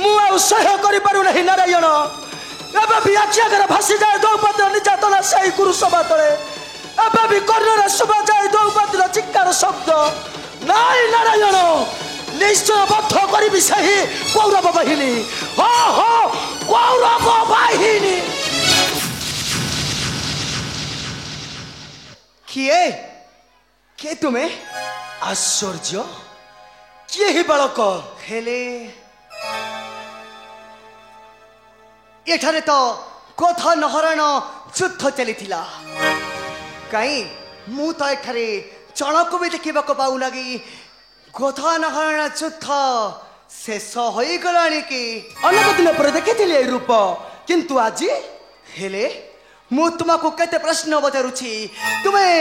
सह्य कर नारायण एवं भी आखिआगे भासी जाए द्रौपदी निर्यातना से गुरुसभा तले एवं भी कर्णर शुभा जाए द्रौपदी चिकार शब्द नाई नारायण निश्चय बद्ध करी सही कौरव बाहिनी हो हो कौरव बाहिनी किए किए तुम्हें आश्चर्य किए ही बालक हेले एठारे तो कथा नहरण युद्ध चली कहीं मु तो एठारे चणक भी देखा पाऊ लगी कथा नहरण युद्ध शेष हो गला कि अनेक दिन पर देखी रूप किंतु आज हेले मु तुमको केते प्रश्न पचारुछि तुम्हें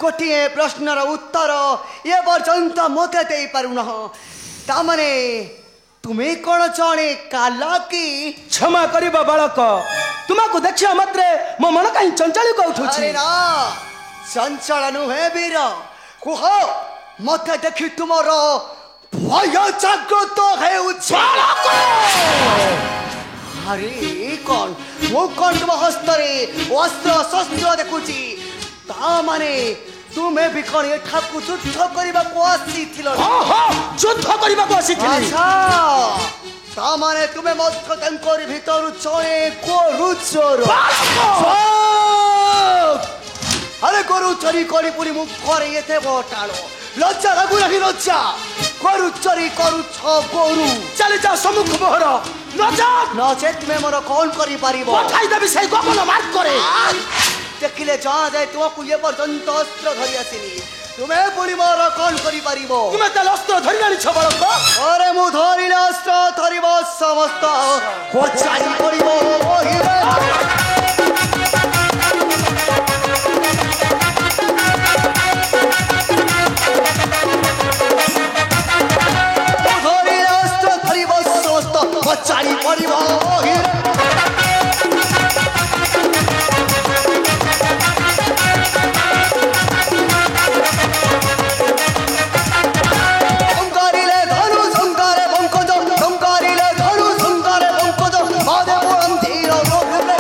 गोटे प्रश्नर उत्तर ए पर्यंत मत दे पारुन तामने तुम्हें कौन जड़े काला कि क्षमा करिबा बालक तुमको देखिया मात्रे मो मन कहीं चंचलिक उठुछि ना चंचल नुहे वीर कुह मत देखि तुमर भय जागृत हेउछि अरे कौन मु कौन तुम हस्तरे अस्त्र शस्त्र देखुछि ता माने तुम्हें भी कौन एठाकु युद्ध करबा को आसीथिल युद्ध करबा को आसीथिल अच्छा ता माने तुम्हें मत तंकर भीतर चले कोरु चोर अरे गोरु चोरी करी पुरी मु करे एते बटालो लज्जा लागु नाही लज्जा गोरु चोरी करू छ गोरु चली जा सम्मुख मोहर नचे तुम्हें मोर कौन करी पारिबो पठाई देबी से गोपन मार्ग करे देखिले जहाँ जाए तुमको ये पर्यंत अस्त्र धरी आसिनी तुम्हें पुरी मोर कौन करी पारिबो तुम्हें तेल अस्त्र धरी आनी छ बालक अरे मु धरिले अस्त्र धरिबो समस्त कोचाई पड़िबो ओहिरे चाली पड़िबो संकारिले धनु संकारे बंकज संकारिले धनु संकारे बंकज मादे पुरम धीर रोहले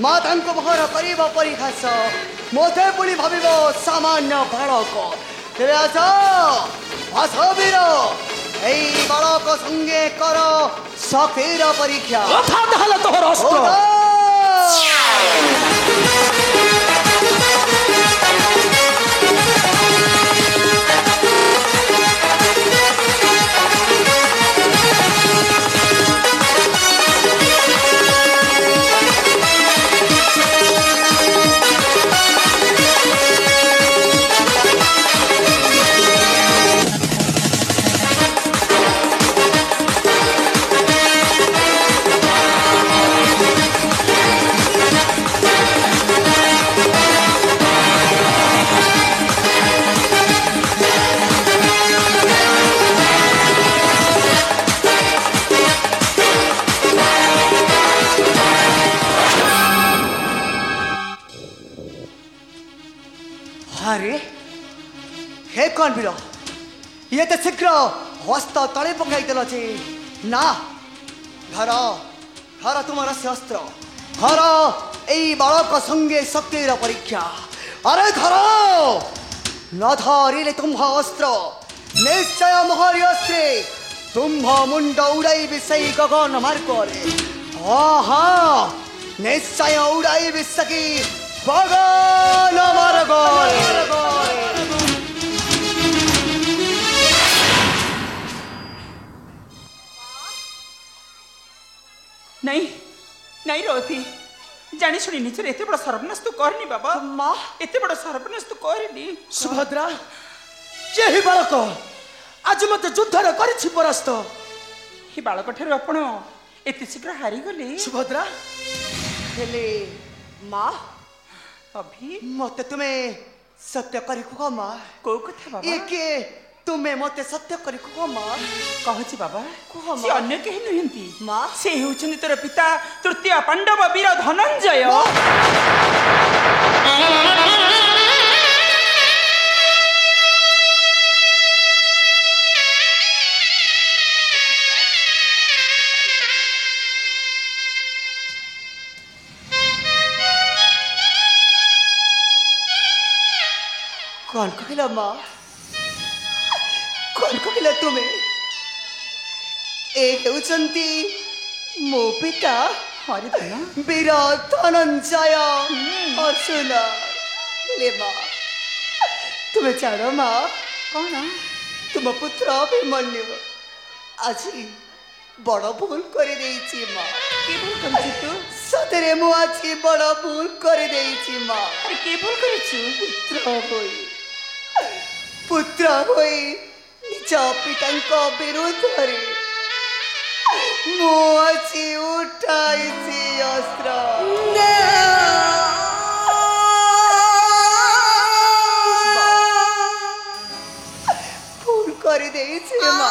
मातांको भर करिब परिहास मते पुणी भाविब सामान्य बालक तेरे आस आस वीर এই বালক সঙ্গে কর শখের পরীক্ষা কথা তাহলে তোর অস্ত্র अरे हे कौन वीर ଏତେ ଶୀଘ୍ର ହସ୍ତ ତଳେ ପକାଇଦେଲ ଯେ ନା ଧର ଧର ତୁମର ସେ ଅସ୍ତ୍ର ଧର ଏଇ ବାଳକ ସଙ୍ଗେ ଶକ୍ତିର ପରୀକ୍ଷା ଆରେ ଧର ନ ଧରିଲେ ତୁମ୍ଭ ଅସ୍ତ୍ର ନିଶ୍ଚୟ ମୋହରି ଅସ୍ତ୍ରେ ତୁମ୍ଭ ମୁଣ୍ଡ ଉଡ଼ାଇବି ସେଇ ଗଗନ ମାର୍ଗରେ ନିଶ୍ଚୟ ଉଡ଼ାଇବି ସେକି ଗଗନ ମାର୍ଗରେ नहीं नहीं रोती जानी शुणी निचर एते बड़ा सर्वनाश तू करनी बाबा माँ एते बड़ा सर्वनाश तू करनी सुभद्रा यही बालक आज मत युद्ध कर परास्त हे बालक ठार आपण एते शीघ्र हारी गले सुभद्रा हेले माँ अभी मत तुम्हें सत्य करी कुह माँ को कथा बाबा ये के तुम्हें मत सत्य करी कुह माँ कहछि बाबा कुह से माँ अन्य केहि नहंती माँ से हेउछन्ति तोर पिता तृतीय पांडव वीर धनंजय कौन कहला माँ कौन कहला तुम्हें ए हेउछन्ति मो पिता हरि धन वीर धनंजय अर्जुन ले माँ तुम्हें जानो माँ कौन तुम पुत्र अभिमन्यु आज बड़ भूल कर देइछि माँ के भूल करछु तू सतरे मु आज बड़ भूल कर देइछि माँ अरे के भूल करछु पुत्र होई निज पितांक विरुद्ध रे मु आज उठाइछि अस्त्र भूल कर देइछि माँ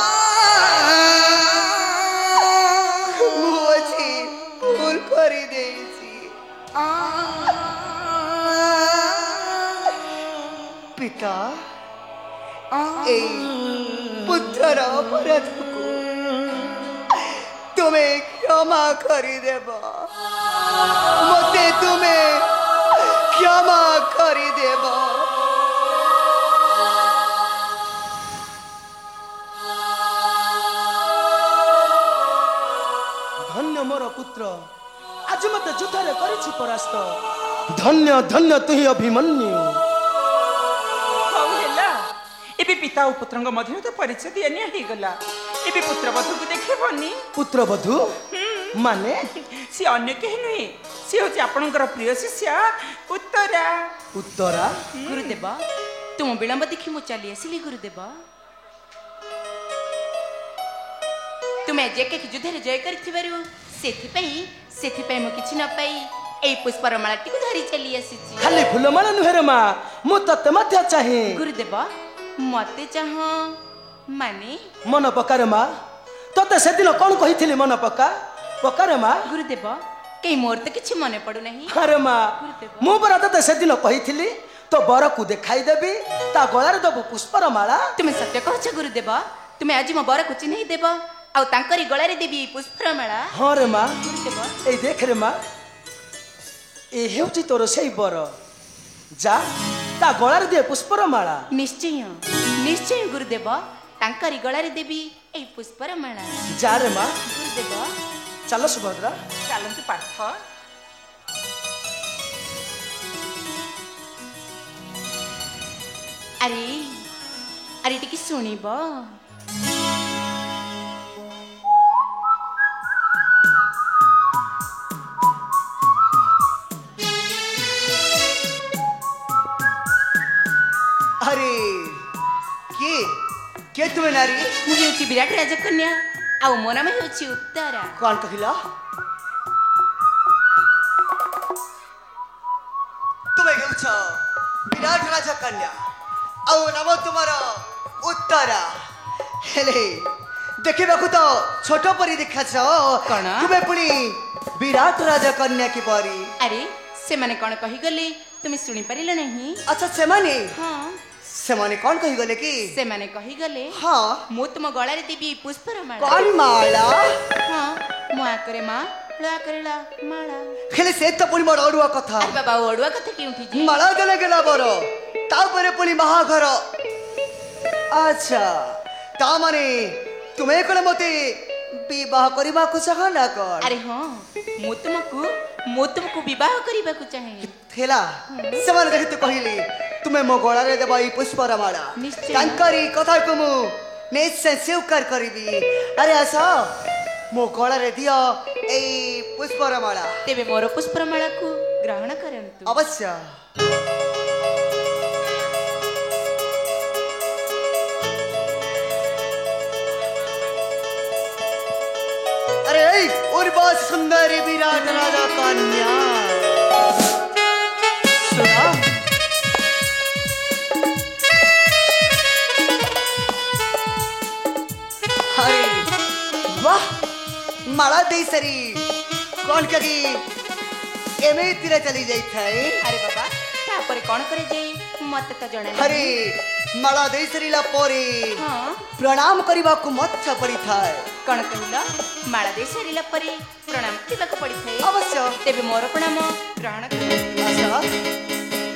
मु आज भूल कर देइछि पिता ए पुत्रर अपराध को तुम्हें क्षमा करिदेब मते तुम्हें क्षमा करिदेब धन्य मोर पुत्र आज मत युद्ध कर परास्त धन्य धन्य तुही अभिमन्यु हौ हेला एबे पिता और पुत्रंग मध्य तो परिचय दिया ही गला एबे पुत्र वधु को देखबनी पुत्र वधु माने से अन्य केहि नुहे से होची आपणकर प्रिय शिष्या उत्तरा उत्तरा गुरुदेव तुम विलंब देखी मु चली आसिली गुरुदेव तुम्हें जे के युद्ध रे जय करथिबारु सेथिपई मु किछि न पाई एई पुष्पर मालाटी को धरी चली आसीछि खाली फूलमाला नुहे रे माँ मु तते मध्य चाहे गुरुदेव मते चाह माने मन पकारे माँ तते से दिन कौन कही मन पकारे माँ गुरुदेव कई मोर तो किछि मने पड़ू नहीं अरे माँ मु बरा तते से दिन कही तो बर को देखाई देबी ता गलार दबु पुष्पर माला तुम्हें सत्य कहछ गुरुदेव तुम्हें आज मो बर को चिन्हई देब आउ तांकरी गलारे देबी पुष्पर माला हाँ रे माँ गुरुदेव ए देख रे माँ ए हेउची तोर सेई बर जा ता गलार दिए पुष्पर माला निश्चय निश्चय गुरुदेव तांकरी गलारे देबी एई पुष्पर माला जा रे माँ गुरुदेव चलो सुभद्रा चलंतु पार्थ अरे अरे टिके सुनिब अरे के तुम्हें नारी मु हेउची विराट राजकन्या आउ मो नाम हेउची उत्तरा कौन कहला तुम्हें हेउछ विराट राजा कन्या आउ नाम तुमार उत्तरा हेले देखिबाकू तो छोट परी देखाछ कण? तुम्हें पुणी विराट राजा कन्या की परी अरे से माने कोन कहि गले तुम सुनी परिल नहीं अच्छा से माने हां से माने कौन कही गले कि से माने कही गले हाँ मु तुम गळारे देबी पुष्पर माला कौन माला हाँ मु आकरे माँ ला करेला माला हेले से तो पुणी मोर अड़ुआ कथा अरे बाबा ओडुआ कथा केउठी जे माला देले गेला बर तापरे पुणी महाघर अच्छा ता माने तुम्हें कले मते विवाह करबा को चाह ना कर अरे हाँ मु तुमको विवाह करबा को चाहे थेला समान देखि तू कहिली तुम्हें मो गळा रे देबा ई पुष्पर माला निश्चय। तांकरी कथा को मु निश्चय स्वीकार करबी अरे आसा मो गळा रे दियो ए पुष्पर माला तेबे मोर पुष्पर माला को ग्रहण करंतु अवश्य अरे उर्वशी सुंदरी विराट राजा कन्या सुना अरे वाह माला दे सरी कौन करी एमे तीरा चली जाई थाए अरे बाबा तापर कोन करे जे मत त जणा अरे माला दे सरीला पोरे हाँ प्रणाम करबा को मत पड़ी थाए कोन कहिला माला दे सरिला परे प्रणाम करबा पड़ी थे अवश्य तेबे मोर प्रणाम ग्रहण कर अच्छा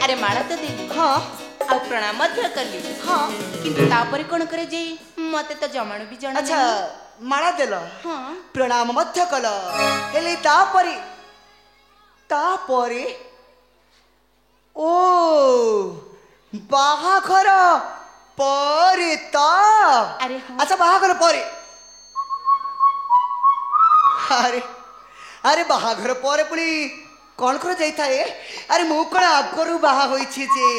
अरे माला तो देली हाँ आ प्रणाम मध्य करली हाँ किंतु तापर कोन करे जे मते त जमाणु भी जणा अच्छा माला देल हाँ प्रणाम मध्य कल हेले तापरे ओ बाहाघर परे ता अरे हाँ। अच्छा बाहाघर परे अरे अरे बाहाघर परे पुणी कौन कर जाई थाए अरे मु कोन आगरु बाहा होई छी जे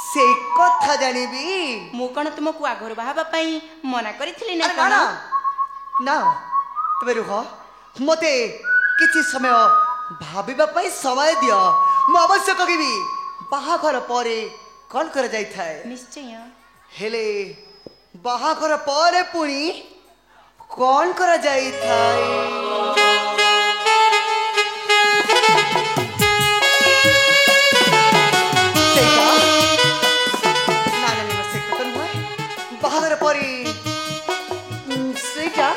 से कथा जानिबी मु कोन तुमको आघर बाहाबा पई मना करिथिली ना अरे ना ना ना तबे रुह मते किछि समय भाबिबा पई समय दियो मु अवश्य कहिबी बाहाघर परे कौन कर जाई थाए निश्चय हेले बाहाघर परे पुणी कौन कर जाई थाए बाहाघर परी सेटा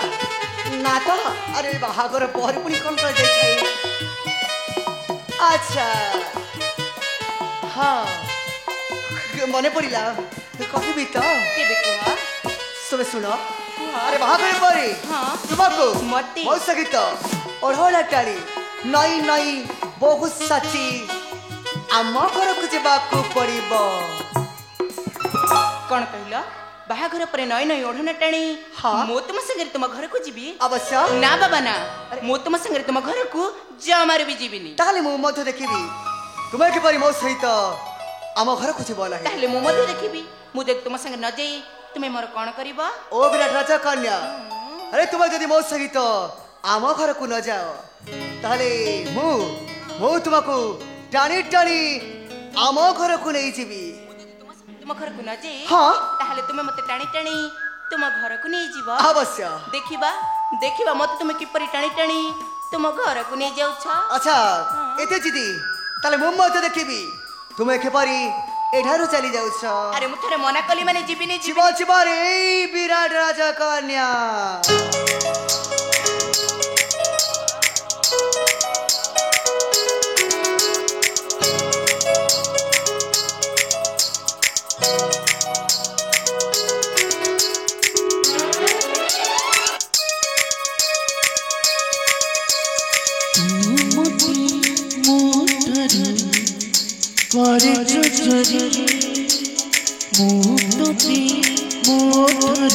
ना तो अरे बाहाघर परी पुणी कौन कर जाई अच्छा हाँ मने पड़िला कहबी तो केबे कुआ सुबह सुनो अरे बाहाघर परी हाँ तुमको मते बहुत सकित ओढ़ोला टाड़ी नई नई बहुत साची आम घर को जावाकू पड़िबो कोन कहिला बाहाघर परे नई नई ओढ़ना टाणी हाँ। मो तुम संगे तुम घर को जीबी अवश्य ना बाबा ना मो तुम संगे तुम घर को जमार भी जीबिनी ताहले मु मध्य देखिबी तुम किपरि मो सहित आम घर को जीव नाही ताहले मो मधे देखिबी मु देख तुम संगे न जाई तुमे मोर कोन करबा ओ विराट राजा कन्या अरे तुम यदि मो सहित आम घर को न जाओ ताहले मु तुमको टाणी टाणी आम घर को नहीं जीवी तुम घर को न जाई हाँ ताहले तुमे मते टाणी टाणी तुम घर को नहीं जीव अवश्य देखिबा देखिबा मते तुमे किपरि टाणी टाणी तुम घर को नहीं जाउ छ अच्छा एते जिदी ताले मु मध्य देखिबी तुम किपरि एठारु चली जाउछ अरे मुथरे मना कली माने जीबिनी चिबा चिबा रे विराट राजा कन्या করে চুচুরি মুক্তি মোটর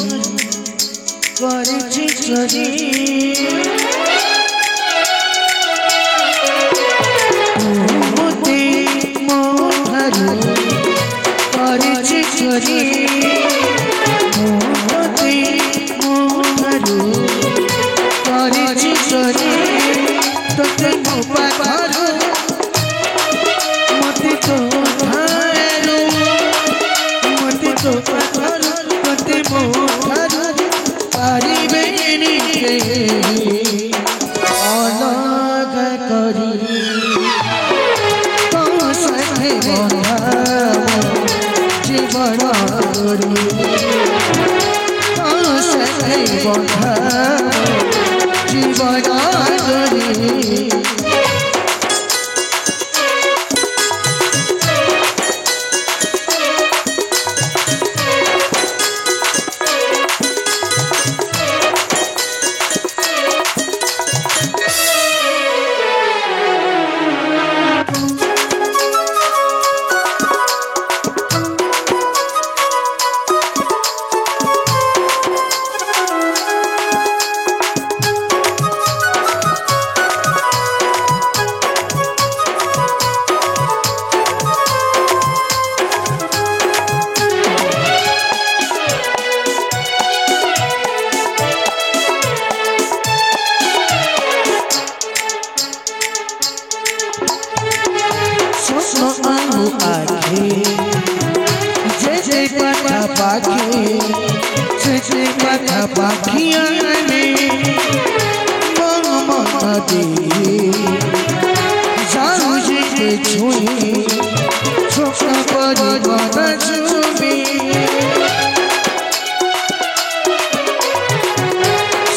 করে চুচুরি মুক্তি মোটর করে চুচুরি মুক্তি মোটর করে চুচুরি তোতে পাখর মতি তো ধারু মতি তো পাথর মতি মোঠার পারিবে নিরিখে অলগ করি তো সাথে বন্ধাবো জীবন করি তো সাথে বন্ধাবো জীবন করি পাখিয়ানে মন মন দিয়ে যাও যে ছুঁয়ে ছোট পরিবার ছবি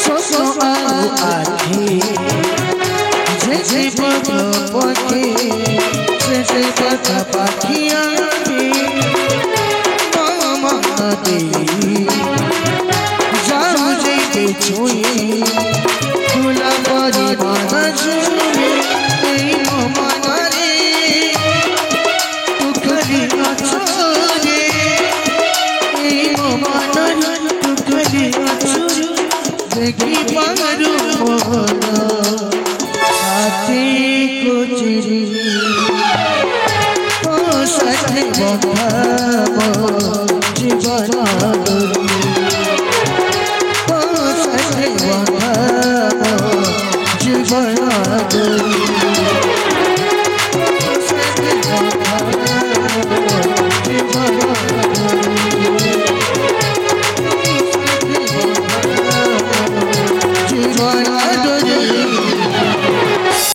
শোষ আলো আখি যে পথে সে পথ পাখিয়ানে মন মন দিয়ে ছুঁয়ে খোলা পরিবার ছবি এই মমানারে তুখরি আছরে এই মমানারে তুখরি আছরে দেখি পারু মন সাথে কোচরি তো সাথে বন্ধাবো জীবন